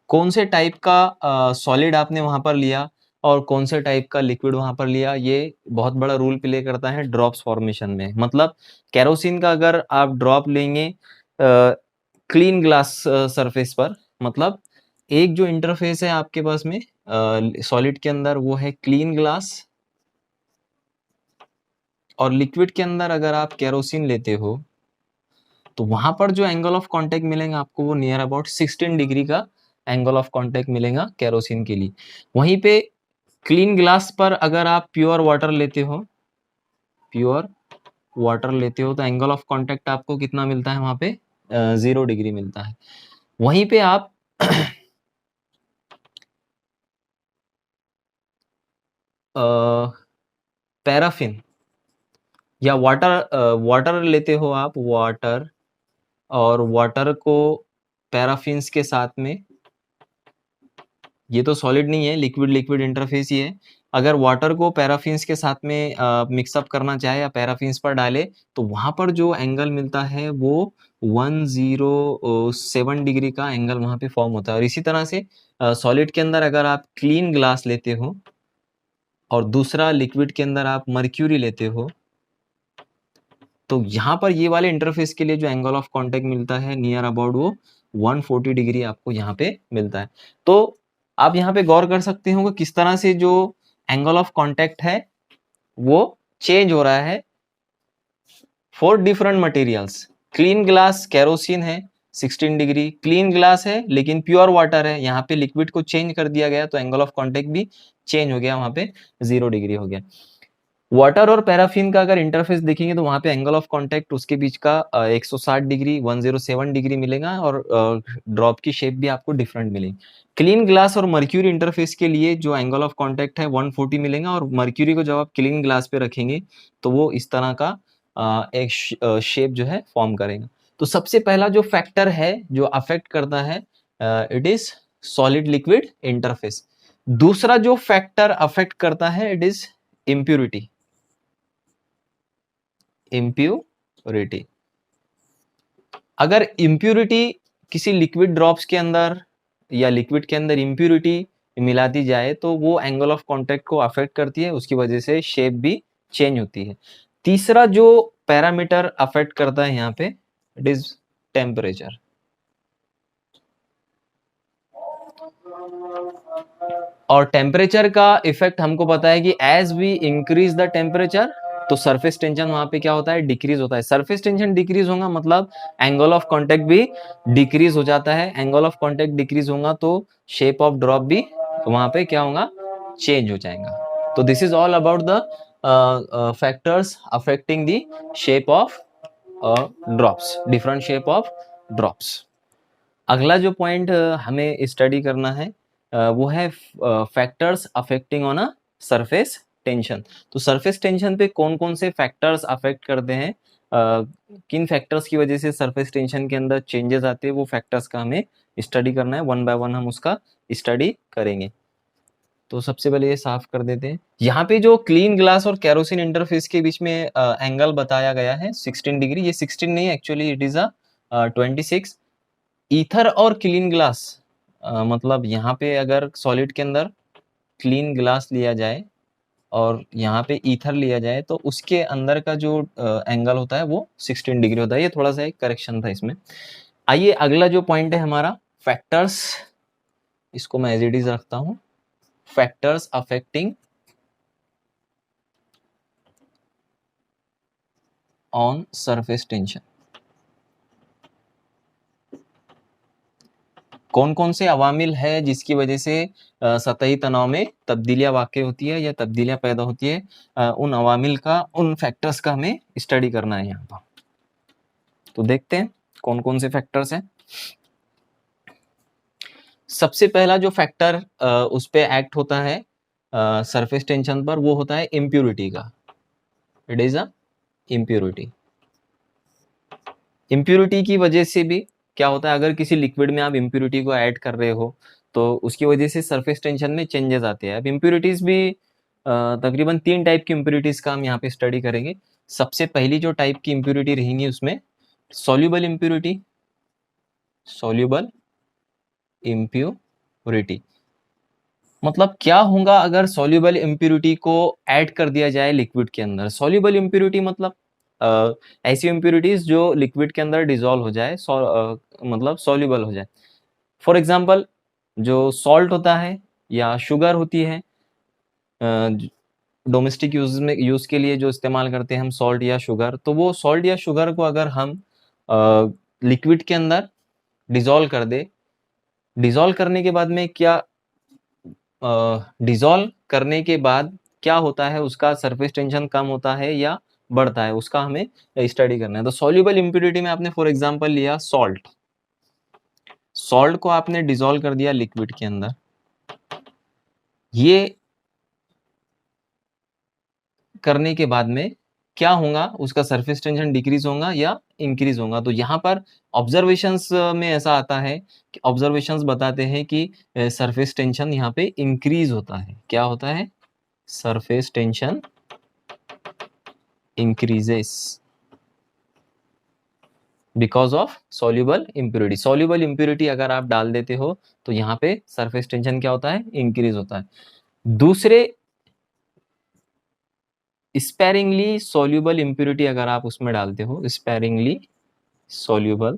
कौन से टाइप का सॉलिड आपने वहां पर लिया और कौन से टाइप का लिक्विड वहां पर लिया, ये बहुत बड़ा रोल प्ले करता है ड्रॉप्स फॉर्मेशन में। मतलब केरोसिन का अगर आप ड्रॉप लेंगे क्लीन ग्लास सरफेस पर, मतलब एक जो इंटरफेस है आपके पास में सॉलिड के अंदर वो है क्लीन ग्लास, और लिक्विड के अंदर अगर आप केरोसिन लेते हो तो वहां पर जो एंगल ऑफ कांटेक्ट मिलेगा आपको वो नियर अबाउट 16 डिग्री का एंगल ऑफ कांटेक्ट मिलेगा केरोसिन के लिए। वहीं पे क्लीन ग्लास पर अगर आप प्योर वाटर लेते हो, प्योर वाटर लेते हो तो एंगल ऑफ कांटेक्ट आपको कितना मिलता है वहां पे 0 डिग्री मिलता है। वहीं पे आप पैराफिन या वाटर लेते हो आप, वाटर, और वाटर को पैराफिन्स के साथ में, ये तो सॉलिड नहीं है, लिक्विड लिक्विड इंटरफेस ही है। अगर वाटर को पैराफिन्स के साथ में मिक्सअप करना चाहे या पैराफिन्स पर डाले तो वहां पर जो एंगल मिलता है वो 107 डिग्री का एंगल वहां पे फॉर्म होता है। और इसी तरह से सॉलिड के अंदर अगर आप क्लीन ग्लास लेते हो और दूसरा लिक्विड के अंदर आप मर्क्यूरी लेते हो तो यहाँ पर ये वाले इंटरफेस के लिए जो एंगल ऑफ कांटेक्ट मिलता है नियर अबाउट वो 140 डिग्री आपको यहाँ पे मिलता है। तो आप यहाँ पे गौर कर सकते हो कि किस तरह से जो एंगल ऑफ कांटेक्ट है वो चेंज हो रहा है for different materials. Clean glass kerosene है 16 डिग्री, क्लीन ग्लास है लेकिन प्योर वाटर है, यहाँ पे लिक्विड को चेंज कर दिया गया तो एंगल ऑफ कांटेक्ट भी चेंज हो गया, वहां पे 0 डिग्री हो गया। वाटर और पैराफिन का अगर इंटरफेस देखेंगे तो वहां पे एंगल ऑफ कांटेक्ट उसके बीच का 160 डिग्री 107 डिग्री मिलेगा और ड्रॉप की शेप भी आपको डिफरेंट मिलेगी। क्लीन ग्लास और मर्क्यूरी इंटरफेस के लिए जो एंगल ऑफ कांटेक्ट है 140 मिलेगा, और मर्क्यूरी को जब आप क्लीन ग्लास पे रखेंगे तो वो इस तरह का एक शेप जो है फॉर्म करेगा। तो सबसे पहला जो फैक्टर है जो अफेक्ट करता है it is solid liquid interface. दूसरा जो फैक्टर अफेक्ट करता है इट इज इम्प्यूरिटी। इम्प्यूरिटी, अगर इम्प्यूरिटी किसी लिक्विड ड्रॉप्स के अंदर या लिक्विड के अंदर इम्प्यूरिटी मिला दी जाए तो वो एंगल ऑफ कांटेक्ट को अफेक्ट करती है, उसकी वजह से शेप भी चेंज होती है। तीसरा जो पैरामीटर अफेक्ट करता है यहाँ पे इट इज टेम्परेचर। और टेम्परेचर का इफेक्ट हमको पता है कि as we increase the temperature तो सरफेस टेंशन वहां पे क्या होता है, डिक्रीज होता है। सरफेस टेंशन डिक्रीज होगा मतलब एंगल ऑफ कांटेक्ट भी डिक्रीज हो जाता है। एंगल ऑफ कांटेक्ट डिक्रीज होगा तो शेप ऑफ ड्रॉप भी तो वहां पे क्या होगा, चेंज हो जाएगा। तो this is all about the factors affecting the shape of drops, different shape of drops. अगला जो पॉइंट हमें स्टडी करना है वो है factors affecting on a surface tension. तो सरफेस टेंशन पे कौन कौन से फैक्टर्स अफेक्ट करते हैं, किन फैक्टर्स की वजह से सरफेस टेंशन के अंदर चेंजेस आते हैं, वो फैक्टर्स का हमें स्टडी करना है। वन बाय वन हम उसका स्टडी करेंगे। तो सबसे पहले ये साफ कर देते हैं। यहाँ पे जो क्लीन ग्लास और केरोसिन इंटरफेस के बीच में एंगल बताया गया है 16 डिग्री, ये 16 नहीं, actually it is a 26। Ether और क्लीन ग्लास, मतलब यहाँ पे अगर सॉलिड के अंदर क्लीन ग्लास लिया जाए और यहाँ पे ईथर लिया जाए तो उसके अंदर का जो एंगल होता है वो 16 डिग्री होता है। ये थोड़ा सा एक करेक्शन था इसमें। आइए अगला जो पॉइंट है हमारा फैक्टर्स, इसको मैं एज इट इज रखता हूँ, factors affecting on surface tension. कौन कौन से अवामिल है जिसकी वजह से सतही तनाव में तब्दीलियां वाक़ई होती है या तब्दीलियां पैदा होती है, उन अवामिल का, उन फैक्टर्स का हमें स्टडी करना है यहाँ पर। तो देखते हैं कौन कौन से फैक्टर्स हैं। सबसे पहला जो फैक्टर उस पे एक्ट होता है सरफेस टेंशन पर, वो होता है इम्प्यूरिटी का। It is a impurity. Impurity की वजह से भी क्या होता है, अगर किसी लिक्विड में आप इम्प्यूरिटी को ऐड कर रहे हो तो उसकी वजह से सरफेस टेंशन में चेंजेस आते हैं। अब इम्प्यूरिटीज भी तकरीबन 3 टाइप की इम्प्यूरिटीज का हम यहाँ पे स्टडी करेंगे। सबसे पहली जो टाइप की इम्प्यूरिटी रहेंगी उसमें सॉल्युबल इम्प्यूरिटी, सॉल्युबल इम्प्यूरिटी मतलब क्या होगा अगर सॉल्युबल इम्प्यूरिटी को ऐड कर दिया जाए लिक्विड के अंदर। सॉल्युबल इम्प्यूरिटी मतलब ऐसी इम्प्यूरिटीज जो लिक्विड के अंदर डिजोल्व हो जाए, मतलब सॉल्युबल हो जाए। फॉर एग्जांपल जो सॉल्ट होता है या शुगर होती है, डोमेस्टिक यूज के लिए जो इस्तेमाल करते हैं हम सॉल्ट या शुगर, तो वो सॉल्ट या शुगर को अगर हम लिक्विड के अंदर डिजोल्व कर दे, डिजोल्व करने के बाद में क्या, डिजोल्व करने के बाद क्या होता है, उसका सरफेस टेंशन कम होता है या बढ़ता है, उसका हमें स्टडी करना है। तो सॉल्युबल इम्प्यूरिटी में आपने फॉर एग्जांपल लिया सॉल्ट, सॉल्ट को आपने डिजोल्व कर दिया लिक्विड के अंदर, ये करने के बाद में क्या होगा, उसका सरफेस टेंशन डिक्रीज होगा या इंक्रीज होगा। तो यहाँ पर ऑब्जर्वेशंस में ऐसा आता है कि ऑब्जर्वेशंस बताते हैं कि सरफेस टेंशन यहाँ पे इंक्रीज होता है। क्या होता है, surface tension increases because of soluble impurity. Soluble impurity अगर आप डाल देते हो तो यहाँ पे सरफेस टेंशन क्या होता है, इंक्रीज होता है। दूसरे स्पेरिंगली सॉल्युबल इम्प्यूरिटी अगर आप उसमें डालते हो, स्पेरिंगली सॉल्युबल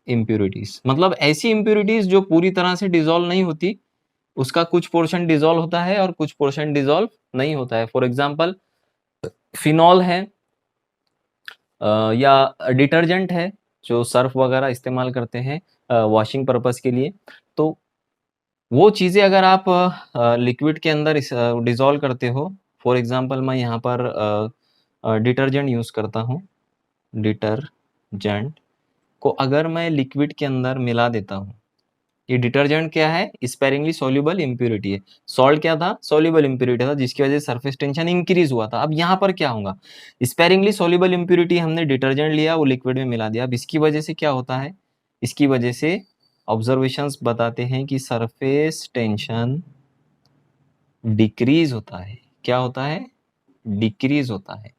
इम्प्यूरिटीज मतलब ऐसी इम्प्यूरिटीज जो पूरी तरह से डिजोल्व नहीं होती, उसका कुछ पोर्शन डिजोल्व होता है और कुछ पोर्शन डिजोल्व नहीं होता है। फॉर एग्जांपल फिनॉल है या डिटर्जेंट है जो सर्फ वगैरह इस्तेमाल करते हैं वॉशिंग पर्पस के लिए, तो वो चीज़ें अगर आप लिक्विड के अंदर डिजोल्व करते हो, फॉर एग्जांपल मैं यहाँ पर डिटर्जेंट यूज़ करता हूँ, डिटर्जेंट को अगर मैं लिक्विड के अंदर मिला देता हूँ, ये डिटर्जेंट क्या है, स्पेरिंगली सॉल्युबल इम्प्यूरिटी है। सॉल्ट क्या था, सॉल्युबल इम्प्यूरिटी था जिसकी वजह से सरफेस टेंशन इंक्रीज हुआ था। अब यहाँ पर क्या होगा, स्पेरिंगली सॉल्युबल इम्प्यूरिटी हमने डिटर्जेंट लिया, वो लिक्विड में मिला दिया। अब इसकी वजह से क्या होता है, इसकी वजह से ऑब्जर्वेशंस बताते हैं कि सरफेस टेंशन डिक्रीज होता है। क्या होता है, डिक्रीज होता है,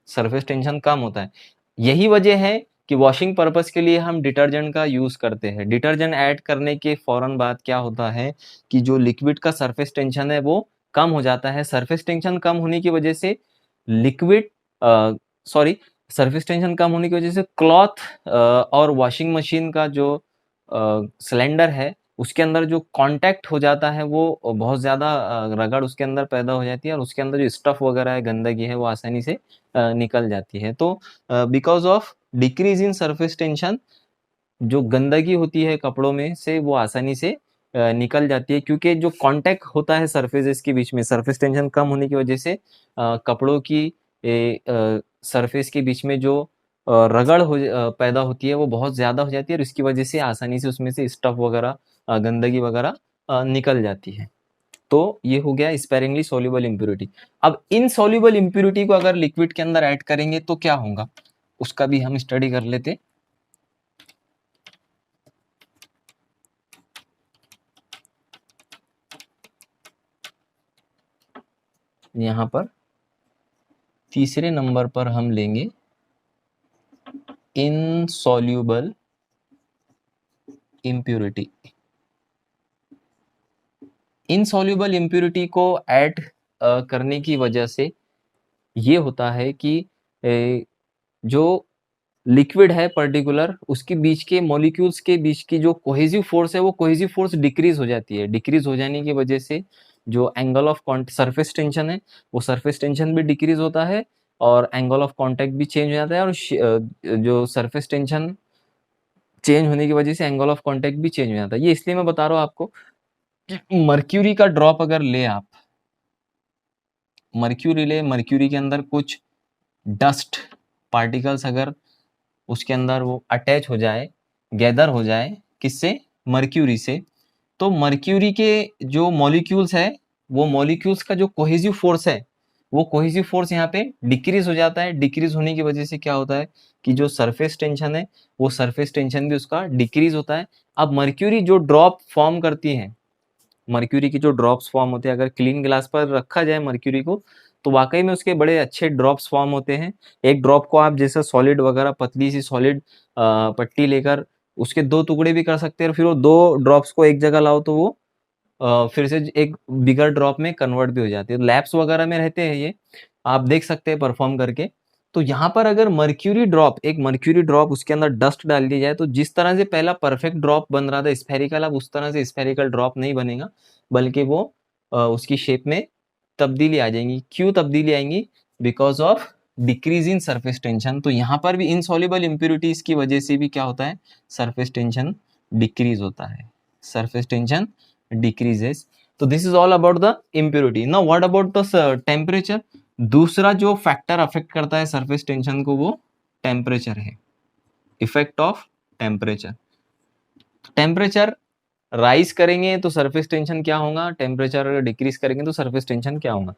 सरफेस टेंशन कम होता है। यही वजह है कि वॉशिंग पर्पस के लिए हम डिटर्जेंट का यूज करते हैं। डिटर्जेंट ऐड करने के फौरन बाद क्या होता है कि जो लिक्विड का सरफेस टेंशन है वो कम हो जाता है। सरफेस टेंशन कम होने की वजह से लिक्विड सरफेस टेंशन कम होने की वजह से क्लॉथ और वॉशिंग मशीन का जो सिलेंडर है उसके अंदर जो कांटेक्ट हो जाता है वो बहुत ज़्यादा रगड़ उसके अंदर पैदा हो जाती है और उसके अंदर जो स्टफ वगैरह है, गंदगी है, वो आसानी से निकल जाती है। तो because of decrease in surface tension जो गंदगी होती है कपड़ों में से वो आसानी से निकल जाती है, क्योंकि जो कांटेक्ट होता है सरफेसेस के बीच में, सरफेस टेंशन कम होने की वजह से कपड़ों की सरफेस के बीच में जो रगड़ पैदा होती है वो बहुत ज़्यादा हो जाती है, और इसकी वजह से आसानी से उसमें से स्टफ वगैरह, गंदगी वगैरह निकल जाती है। तो ये हो गया स्पेरिंगली सोल्यूबल इम्प्यूरिटी। अब इनसॉल्युबल इम्प्यूरिटी को अगर लिक्विड के अंदर ऐड करेंगे तो क्या होगा, उसका भी हम स्टडी कर लेते। यहाँ पर तीसरे नंबर पर हम लेंगे इनसॉल्युबल इम्प्यूरिटी। इनसॉल्युबल इम्प्यूरिटी को ऐड करने की वजह से ये होता है कि जो लिक्विड है पर्टिकुलर, उसके बीच के मॉलिक्यूल्स के बीच की जो कोहेसिव फोर्स है, वो कोहेसिव फोर्स डिक्रीज हो जाती है। डिक्रीज हो जाने की वजह से जो एंगल ऑफ सरफेस टेंशन है, वो सरफेस टेंशन भी डिक्रीज होता है, और एंगल ऑफ कांटेक्ट भी चेंज हो जाता है, और जो सरफेस टेंशन चेंज होने की वजह से एंगल ऑफ कांटेक्ट भी चेंज हो जाता है। ये इसलिए मैं बता रहा हूँ आपको कि मर्क्यूरी का ड्रॉप अगर ले आप, मर्क्यूरी ले, मर्क्यूरी के अंदर कुछ डस्ट पार्टिकल्स अगर उसके अंदर वो अटैच हो जाए, गैदर हो जाए, किससे, मर्क्यूरी से, तो मर्क्यूरी के जो मॉलिक्यूल्स है, वो मॉलिक्यूल्स का जो कोहेसिव फोर्स है, वो कोहेसिव फोर्स यहाँ पे डिक्रीज हो जाता है। डिक्रीज होने की वजह से क्या होता है कि जो सरफेस टेंशन है, वो सरफेस टेंशन भी उसका डिक्रीज होता है। अब मर्क्यूरी जो ड्रॉप फॉर्म करती है, मर्क्यूरी की जो ड्रॉप्स फॉर्म होते हैं, अगर क्लीन ग्लास पर रखा जाए मर्क्यूरी को, तो वाकई में उसके बड़े अच्छे ड्रॉप्स फॉर्म होते हैं। एक ड्रॉप को आप जैसे सॉलिड वगैरह पतली सी सॉलिड पट्टी लेकर उसके दो टुकड़े भी कर सकते हैं, और फिर वो दो ड्रॉप्स को एक जगह लाओ तो वो फिर से एक बिगर ड्रॉप में कन्वर्ट भी हो जाती है। लैब्स वगैरह में रहते हैं ये, आप देख सकते हैं परफॉर्म करके। तो यहाँ पर अगर मर्क्यूरी ड्रॉप, एक मर्क्यूरी ड्रॉप, उसके अंदर डस्ट डाल दी जाए, तो जिस तरह से पहला परफेक्ट ड्रॉप बन रहा था स्फेरिकल, अब उस तरह से स्फेरिकल ड्रॉप नहीं बनेगा, बल्कि वो उसकी शेप में तब्दीली आ जाएंगी। क्यों तब्दीली आएंगी? Because of decrease in surface tension. तो यहाँ पर भी इनसॉल्युबल इम्प्यूरिटीज की वजह से भी क्या होता है, सरफेस टेंशन डिक्रीज होता है, सरफेस टेंशन डिक्रीजेस। तो this is all about the impurity. Now what about the temperature? दूसरा जो फैक्टर अफेक्ट करता है सरफेस टेंशन को, वो टेम्परेचर है, effect of temperature. Temperature rise करेंगे तो सरफेस टेंशन क्या होगा, टेम्परेचर अगर डिक्रीज करेंगे तो सरफेस टेंशन क्या होगा।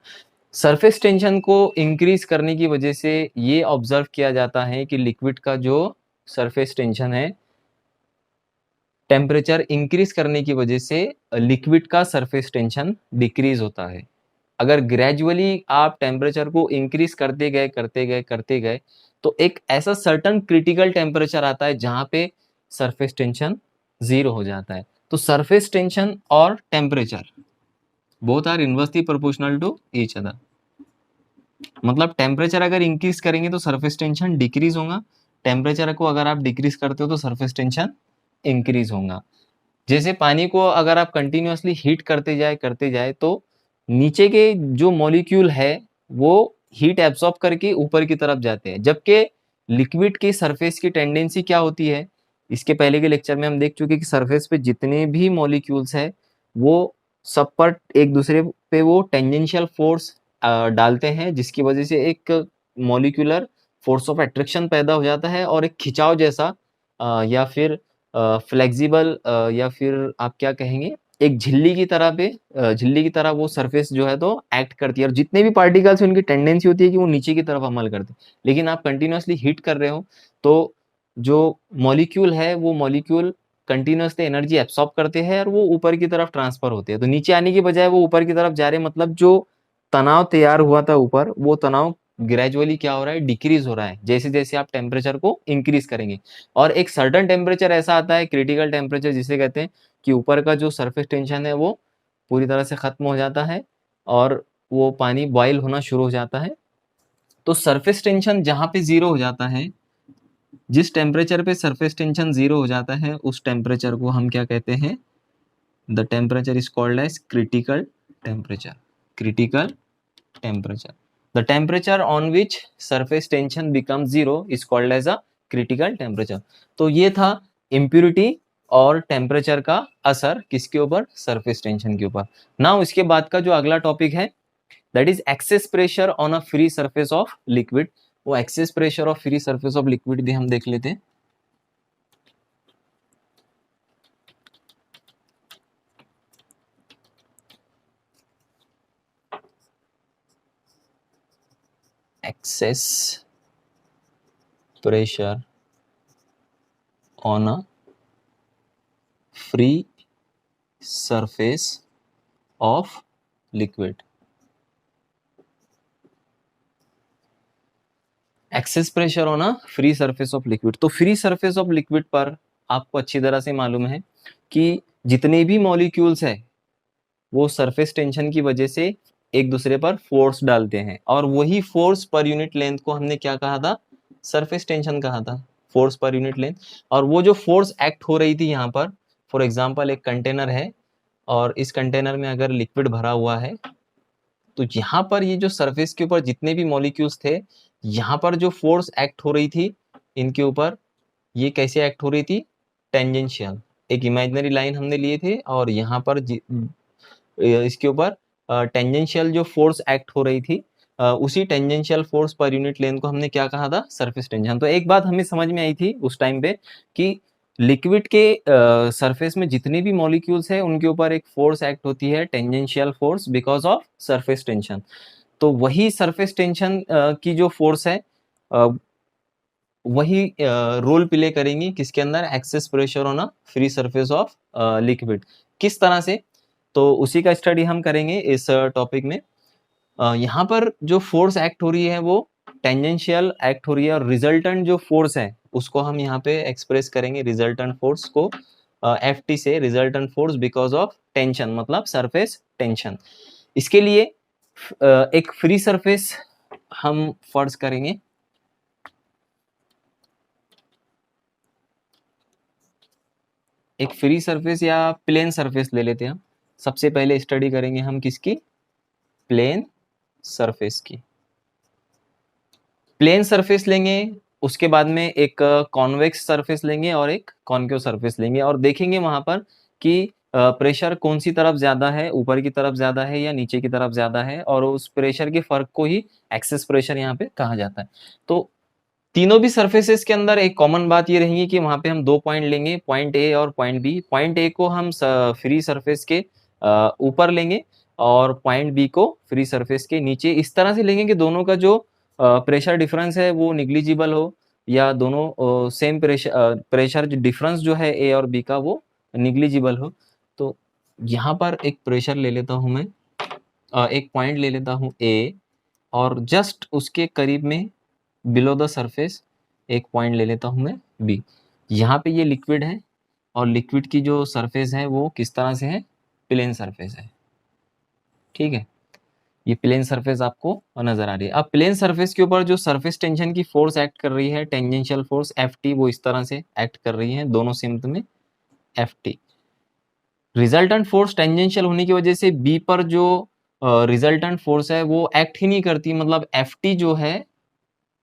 सरफेस टेंशन को इंक्रीज करने की वजह से ये ऑब्जर्व किया जाता है कि लिक्विड का जो सरफेस टेंशन है, टेम्परेचर इंक्रीज करने की वजह से लिक्विड का सरफेस टेंशन डिक्रीज होता है। अगर ग्रेजुअली आप टेम्परेचर को इंक्रीज करते गए तो एक ऐसा सर्टन क्रिटिकल टेम्परेचर आता है जहां पे सरफेस टेंशन 0 हो जाता है। तो सरफेस टेंशन और temperature both are inversely proportional to each other. मतलब टेम्परेचर अगर इंक्रीज करेंगे तो सरफेस टेंशन डिक्रीज होगा, टेम्परेचर को अगर आप डिक्रीज करते हो तो सरफेस टेंशन इंक्रीज होगा। जैसे पानी को अगर आप कंटिन्यूअसली हीट करते जाए तो नीचे के जो मॉलिक्यूल है वो हीट एब्सॉर्ब करके ऊपर की तरफ जाते हैं, जबकि लिक्विड की सरफेस की टेंडेंसी क्या होती है, इसके पहले के लेक्चर में हम देख चुके कि सरफेस पे जितने भी मॉलिक्यूल्स है वो सब पर एक दूसरे पे वो टेंजेंशियल फोर्स डालते हैं, जिसकी वजह से एक मॉलिक्यूलर फोर्स ऑफ अट्रैक्शन पैदा हो जाता है, और एक खिंचाव जैसा या फिर फ्लेक्सिबल या फिर आप क्या कहेंगे, एक झिल्ली की तरह झिल्ली की तरह वो सरफेस जो है तो एक्ट करती है, और जितने भी पार्टिकल्स उनकी टेंडेंसी होती है कि वो नीचे की तरफ अमल करते हैं। लेकिन आप कंटिन्यूअसली हीट कर रहे हो तो जो मॉलिक्यूल है वो मॉलिक्यूल कंटिन्यूअसली एनर्जी एब्सॉर्ब करते हैं और वो ऊपर की तरफ ट्रांसफर होते हैं। तो नीचे आने की बजाय वो ऊपर की तरफ जा रहे हैं, मतलब जो तनाव तैयार हुआ था ऊपर, वो तनाव ग्रेजुअली क्या हो रहा है, डिक्रीज हो रहा है जैसे जैसे आप टेम्परेचर को इंक्रीज करेंगे। और एक सर्टन टेम्परेचर ऐसा आता है, क्रिटिकल टेम्परेचर जिसे कहते हैं, कि ऊपर का जो सरफेस टेंशन है वो पूरी तरह से खत्म हो जाता है और वो पानी बॉयल होना शुरू हो जाता है। तो सरफेस टेंशन जहां पे 0 हो जाता है, जिस टेम्परेचर पे सरफेस टेंशन 0 हो जाता है, उस टेम्परेचर को हम क्या कहते हैं, the temperature is called as critical temperature. Critical temperature. The temperature on which surface tension becomes 0 is called as a critical temperature. तो ये था impurity और टेम्परेचर का असर किसके ऊपर, सरफेस टेंशन के ऊपर। नाउ इसके बाद का जो अगला टॉपिक है that is excess pressure on a free surface of liquid. वो excess pressure of free surface of liquid भी हम देख लेते हैं। Excess pressure on a free surface of liquid. Excess pressure on a free surface of liquid. तो free surface of liquid पर आपको अच्छी तरह से मालूम है कि जितने भी मॉलिक्यूल्स है वो सरफेस टेंशन की वजह से एक दूसरे पर फोर्स डालते हैं, और वही फोर्स पर यूनिट लेंथ को हमने क्या कहा था, सरफेस टेंशन कहा था, फोर्स पर यूनिट लेंथ। और वो जो फोर्स एक्ट हो रही थी यहाँ पर, फॉर एग्जांपल एक कंटेनर है और इस कंटेनर में अगर लिक्विड भरा हुआ है, तो यहाँ पर ये जो सरफेस के ऊपर जितने भी मॉलिक्यूल्स थे, यहाँ पर जो फोर्स एक्ट हो रही थी इनके ऊपर, ये कैसे एक्ट हो रही थी, टेंजेंशियल। एक इमेजिनरी लाइन हमने लिए थे और यहाँ पर इसके ऊपर टेंजेंशियल जो फोर्स एक्ट हो रही थी, उसी tangential force per unit length को हमने क्या कहा था, सरफेस टेंशन। तो एक बात हमें समझ में आई थी उस टाइम पे कि लिक्विड के सरफेस में जितने भी मॉलिक्यूल्स है उनके ऊपर एक फोर्स एक्ट होती है, tangential force, because of surface tension. तो वही सरफेस टेंशन की जो फोर्स है वही रोल प्ले करेंगी किसके अंदर, access pressure on a free surface of liquid. किस तरह से, तो उसी का स्टडी हम करेंगे इस टॉपिक में। यहाँ पर जो फोर्स एक्ट हो रही है वो टेंजेंशियल एक्ट हो रही है, और रिजल्टेंट जो फोर्स है उसको हम यहाँ पे एक्सप्रेस करेंगे, रिजल्टेंट फोर्स को Ft से, resultant force because of tension, मतलब सरफेस टेंशन। इसके लिए एक फ्री सरफेस हम फर्ज करेंगे। एक फ्री सरफेस या प्लेन सरफेस ले लेते हैं हम। सबसे पहले स्टडी करेंगे हम किसकी, प्लेन सरफेस की। प्लेन सरफेस लेंगे, उसके बाद में एक कॉन्वेक्स सरफेस लेंगे और एक कॉन्केव सरफेस लेंगे, और देखेंगे वहां पर कि प्रेशर कौन सी तरफ ज्यादा है, ऊपर की तरफ ज्यादा है या नीचे की तरफ ज्यादा है, और उस प्रेशर के फर्क को ही एक्सेस प्रेशर यहाँ पे कहा जाता है। तो तीनों भी सरफेसेस के अंदर एक कॉमन बात ये रहेगी कि वहां पे हम दो पॉइंट लेंगे, पॉइंट ए और पॉइंट बी। पॉइंट ए को हम फ्री सरफेस के ऊपर लेंगे और पॉइंट बी को फ्री सरफेस के नीचे। इस तरह से लेंगे कि दोनों का जो प्रेशर डिफरेंस है वो निग्लिजिबल हो, या दोनों सेम प्रेशर जो डिफरेंस जो है ए और बी का वो निग्लिजिबल हो। तो यहाँ पर एक प्रेशर ले लेता हूँ मैं, एक पॉइंट ले लेता हूँ ए, और जस्ट उसके करीब में बिलो द सरफेस एक पॉइंट ले लेता हूँ मैं बी। यहाँ पे ये लिक्विड है और लिक्विड की जो सरफेस है वो किस तरह से है, प्लेन सरफेस है। ठीक है, ये प्लेन सरफेस आपको नजर आ रही है। अब प्लेन सरफेस के ऊपर जो सरफेस टेंशन की फोर्स एक्ट कर रही है, टेंजेंशियल फोर्स Ft, वो इस तरह से एक्ट कर रही है दोनों सिम्त में Ft। रिजल्टेंट फोर्स टेंजेंशियल होने की वजह से बी पर जो रिजल्टेंट फोर्स है वो एक्ट ही नहीं करती, मतलब Ft जो है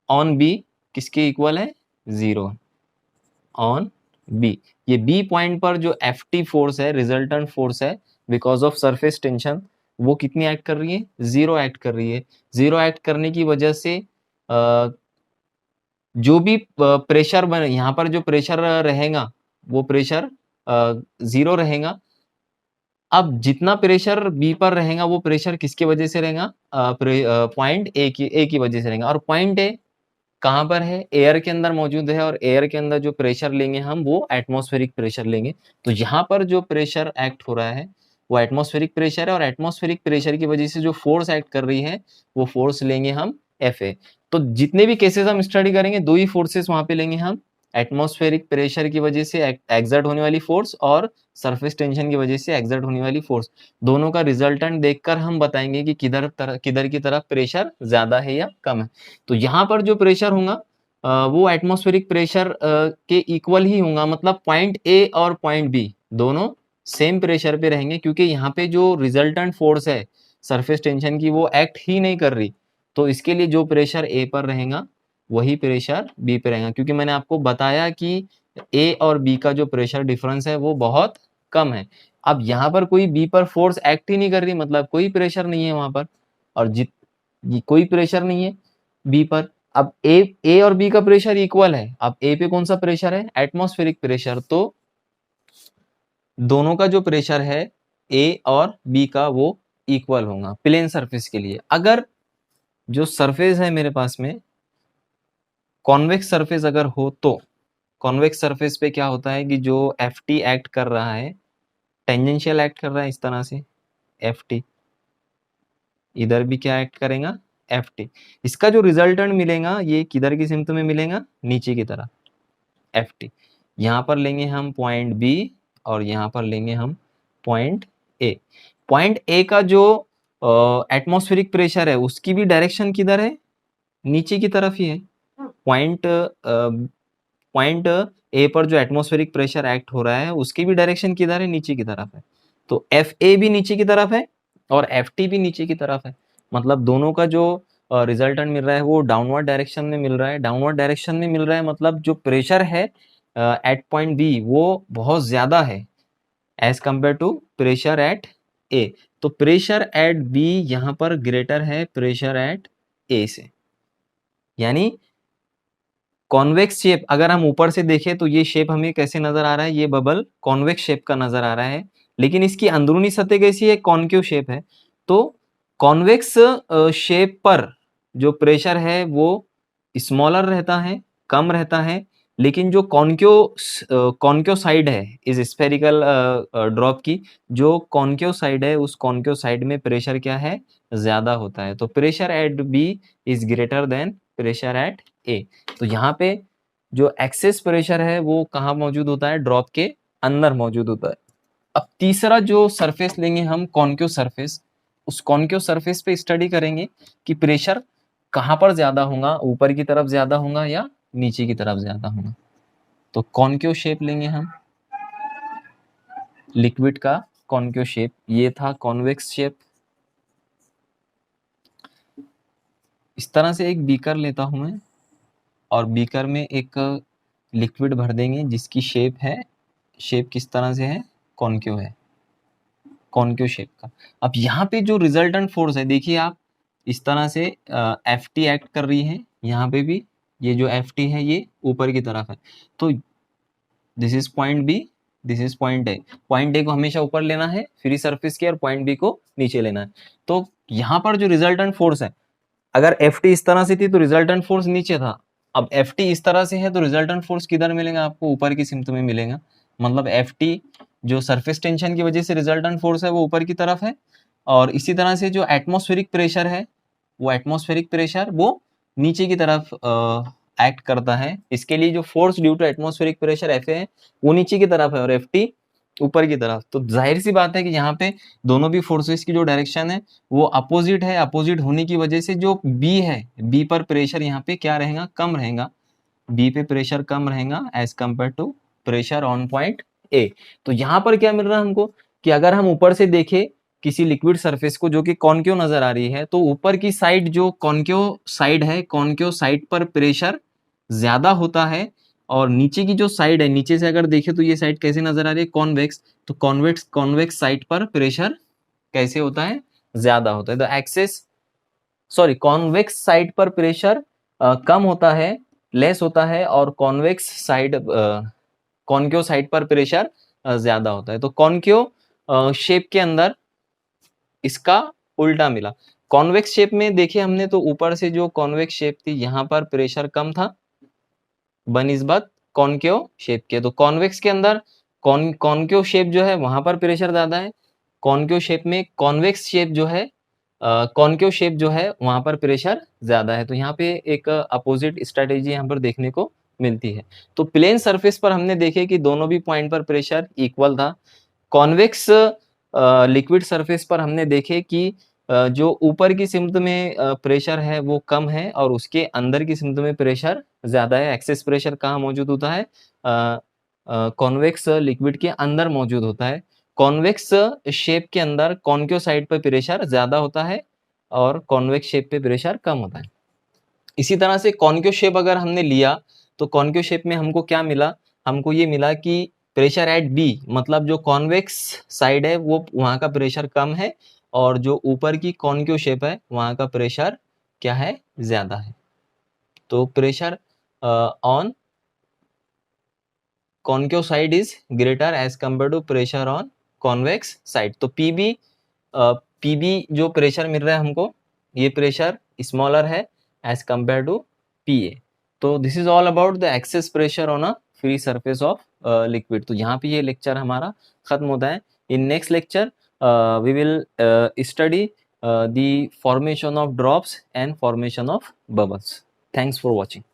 ऑन बी किसके इक्वल है, 0 ऑन बी। ये बी पॉइंट पर जो Ft फोर्स है, रिजल्टेंट फोर्स है बिकॉज ऑफ सरफेस टेंशन, वो कितनी एक्ट कर रही है, 0 एक्ट कर रही है। 0 एक्ट करने की वजह से जो भी प्रेशर बने, यहाँ पर जो प्रेशर रहेगा वो प्रेशर 0 रहेगा। अब जितना प्रेशर बी पर रहेगा वो प्रेशर किसकी वजह से रहेगा, पॉइंट ए की वजह से रहेगा। और पॉइंट ए कहाँ पर है, एयर के अंदर मौजूद है, और एयर के अंदर जो प्रेशर लेंगे हम वो एटमॉस्फेरिक प्रेशर लेंगे। तो यहाँ पर जो प्रेशर एक्ट हो रहा है वो एटमॉस्फेरिक प्रेशर है, और एटमॉस्फेरिक प्रेशर की वजह से जो फोर्स एक्ट कर रही है वो फोर्स लेंगे हम Fa। तो जितने भी केसेस हम स्टडी करेंगे दो ही फोर्सेस वहां पे लेंगे हम, एटमॉस्फेरिक प्रेशर की वजह से एक्सर्ट होने वाली फोर्स और सरफेस टेंशन की वजह से एक्सर्ट होने वाली फोर्स। दोनों का रिजल्टेंट देखकर हम बताएंगे कि किधर की तरफ प्रेशर ज्यादा है या कम है। तो यहाँ पर जो प्रेशर होगा वो एटमॉस्फेरिक प्रेशर के इक्वल ही होगा, मतलब पॉइंट ए और पॉइंट बी दोनों सेम प्रेशर पे रहेंगे, क्योंकि यहाँ पे जो रिजल्टेंट फोर्स है सरफेस टेंशन की वो एक्ट ही नहीं कर रही। तो इसके लिए जो प्रेशर ए पर रहेगा वही प्रेशर बी पे रहेगा, क्योंकि मैंने आपको बताया कि ए और बी का जो प्रेशर डिफरेंस है वो बहुत कम है। अब यहाँ पर कोई बी पर फोर्स एक्ट ही नहीं कर रही, मतलब कोई प्रेशर नहीं है वहां पर, और कोई प्रेशर नहीं है बी पर। अब ए और बी का प्रेशर इक्वल है। अब ए पे कौन सा प्रेशर है? Atmospheric pressure. तो दोनों का जो प्रेशर है ए और बी का वो इक्वल होगा प्लेन सरफेस के लिए। अगर जो सरफेस है मेरे पास में कॉन्वेक्स सरफेस अगर हो, तो कॉन्वेक्स सरफेस पे क्या होता है कि जो एफ टी एक्ट कर रहा है, टेंजेंशियल एक्ट कर रहा है इस तरह से एफ टी, इधर भी क्या एक्ट करेगा? F T. इसका जो रिजल्टेंट मिलेगा ये किधर की सिमत में मिलेगा? नीचे की तरफ एफ टी। यहाँ पर लेंगे हम पॉइंट बी और यहाँ पर लेंगे हम पॉइंट ए। पॉइंट ए का जो एटमॉस्फेरिक प्रेशर है उसकी भी डायरेक्शन किधर है? नीचे की तरफ ही है। पॉइंट ए पर जो एटमॉस्फेरिक प्रेशर एक्ट हो रहा है उसकी भी डायरेक्शन किधर है? नीचे की तरफ है। तो एफ ए भी नीचे की तरफ है और एफ टी भी नीचे की तरफ है। मतलब दोनों का जो रिजल्टेंट मिल रहा है वो डाउनवर्ड डायरेक्शन में मिल रहा है। डाउनवर्ड डायरेक्शन में मिल रहा है मतलब जो प्रेशर है एट पॉइंट बी वो बहुत ज्यादा है as compare to pressure at A. तो प्रेशर एट बी यहाँ पर ग्रेटर है प्रेशर एट ए से। यानी कॉन्वेक्स शेप अगर हम ऊपर से देखें तो ये शेप हमें कैसे नजर आ रहा है? ये बबल कॉन्वेक्स शेप का नजर आ रहा है, लेकिन इसकी अंदरूनी सतह कैसी है? कॉन्केव शेप है। तो कॉन्वेक्स शेप पर जो प्रेशर है वो स्मॉलर रहता है, कम रहता है, लेकिन जो कॉन्केव साइड है इस स्फेरिकल ड्रॉप की, जो कॉन्केव साइड है उस कॉन्केव साइड में प्रेशर क्या है? ज्यादा होता है। तो pressure at B is greater than pressure at A. तो यहाँ पे जो एक्सेस प्रेशर है वो कहाँ मौजूद होता है? ड्रॉप के अंदर मौजूद होता है। अब तीसरा जो सरफेस लेंगे हम कॉन्केव सरफेस, उस कॉन्केव सरफेस पे स्टडी करेंगे कि प्रेशर कहाँ पर ज्यादा होगा, ऊपर की तरफ ज्यादा होगा या नीचे की तरफ ज्यादा होगा। तो कॉन्केव शेप लेंगे हम, लिक्विड का कॉन्केव शेप। ये था कॉन्वेक्स शेप। इस तरह से एक बीकर लेता हूं मैं और बीकर में एक लिक्विड भर देंगे जिसकी शेप है, शेप किस तरह से है? कॉन्केव है, कॉन्केव शेप का। अब यहाँ पे जो रिजल्टेंट फोर्स है देखिए आप, इस तरह से एफ टी एक्ट कर रही है। यहाँ पे भी ये जो एफ टी है ये ऊपर की तरफ है। तो this is point B, this is point A. Point A को हमेशा ऊपर लेना है फ्री सरफेस के, और पॉइंट बी को नीचे लेना है। तो यहाँ पर जो रिजल्टेंट फोर्स है, अगर एफ टी इस तरह से थी तो रिजल्टेंट फोर्स नीचे था। अब एफ टी इस तरह से है तो रिजल्टेंट फोर्स किधर मिलेगा? आपको ऊपर की सिमत में मिलेगा। मतलब एफ टी जो सरफेस टेंशन की वजह से रिजल्टेंट फोर्स है वो ऊपर की तरफ है, और इसी तरह से जो एटमॉस्फेरिक प्रेशर है वो एटमॉस्फेरिक प्रेशर वो नीचे की तरफ एक्ट करता है। इसके लिए जो force due to atmospheric pressure F है वो नीचे की तरफ है और एफ टी ऊपर की तरफ। तो जाहिर सी बात है कि यहाँ पे दोनों भी फोर्सेस की जो डायरेक्शन है वो अपोजिट है। अपोजिट होने की वजह से जो बी है, बी पर प्रेशर यहाँ पे क्या रहेगा? कम रहेगा। बी पे प्रेशर कम रहेगा as compare to pressure on point A. तो यहाँ पर क्या मिल रहा है हमको कि अगर हम ऊपर से देखें किसी लिक्विड सरफेस को जो कि कॉन्केव नजर आ रही है, तो ऊपर की साइड जो कॉन्केव साइड है, कॉन्केव साइड पर प्रेशर ज्यादा होता है, और नीचे की जो साइड है, नीचे से अगर देखें तो ये साइड कैसे नजर आ रही है? कॉन्वेक्स। तो कॉन्वेक्स साइड पर प्रेशर कैसे होता है? ज्यादा होता है। तो एक्सेस सॉरी कॉन्वेक्स साइड पर प्रेशर कम होता है, लेस होता है, और कॉन्वेक्स साइड कॉन्केव साइड पर प्रेशर ज्यादा होता है। तो कॉन्केव शेप के अंदर इसका उल्टा मिला। कॉन्वेक्स शेप में देखिए हमने तो ऊपर से जो कॉन्वेक्स शेप थी यहाँ पर प्रेशर कम था बनिस्बत कॉन्केव शेप के। तो कॉन्वेक्स के अंदर कॉन्केव शेप जो है वहां पर प्रेशर ज्यादा है, कॉन्केव शेप में कॉन्वेक्स शेप जो है कॉन्केव शेप जो है वहां पर प्रेशर ज्यादा है। तो यहाँ पे एक अपोजिट स्ट्रेटेजी यहाँ पर देखने को मिलती है। तो प्लेन सरफेस पर हमने देखे कि दोनों भी पॉइंट पर प्रेशर इक्वल था। कॉन्वेक्स लिक्विड सरफेस पर हमने देखे कि जो ऊपर की सिमत में प्रेशर है वो कम है और उसके अंदर की सिमत में प्रेशर ज्यादा है। एक्सेस प्रेशर कहाँ मौजूद होता है? कॉन्वेक्स लिक्विड के अंदर मौजूद होता है। कॉन्वेक्स शेप के अंदर कॉन्केव साइड पर प्रेशर ज्यादा होता है और कॉन्वेक्स शेप पे प्रेशर कम होता है। इसी तरह से कॉन्केव शेप अगर हमने लिया तो कॉन्केव शेप में हमको क्या मिला? हमको ये मिला कि प्रेशर एट बी, मतलब जो कॉन्वेक्स साइड है वो वहाँ का प्रेशर कम है, और जो ऊपर की कॉनकेव शेप है वहाँ का प्रेशर क्या है, ज्यादा है। तो pressure on concave side is greater as compare to pressure on convex side. तो पीबी जो प्रेशर मिल रहा है हमको, ये प्रेशर स्मॉलर है एज कंपेयर टू पीए। तो this is all about the excess pressure on a free surface of liquid. तो यहाँ पे ये लेक्चर हमारा खत्म होता है। In next lecture we will study the formation of drops and formation of bubbles. Thanks for watching.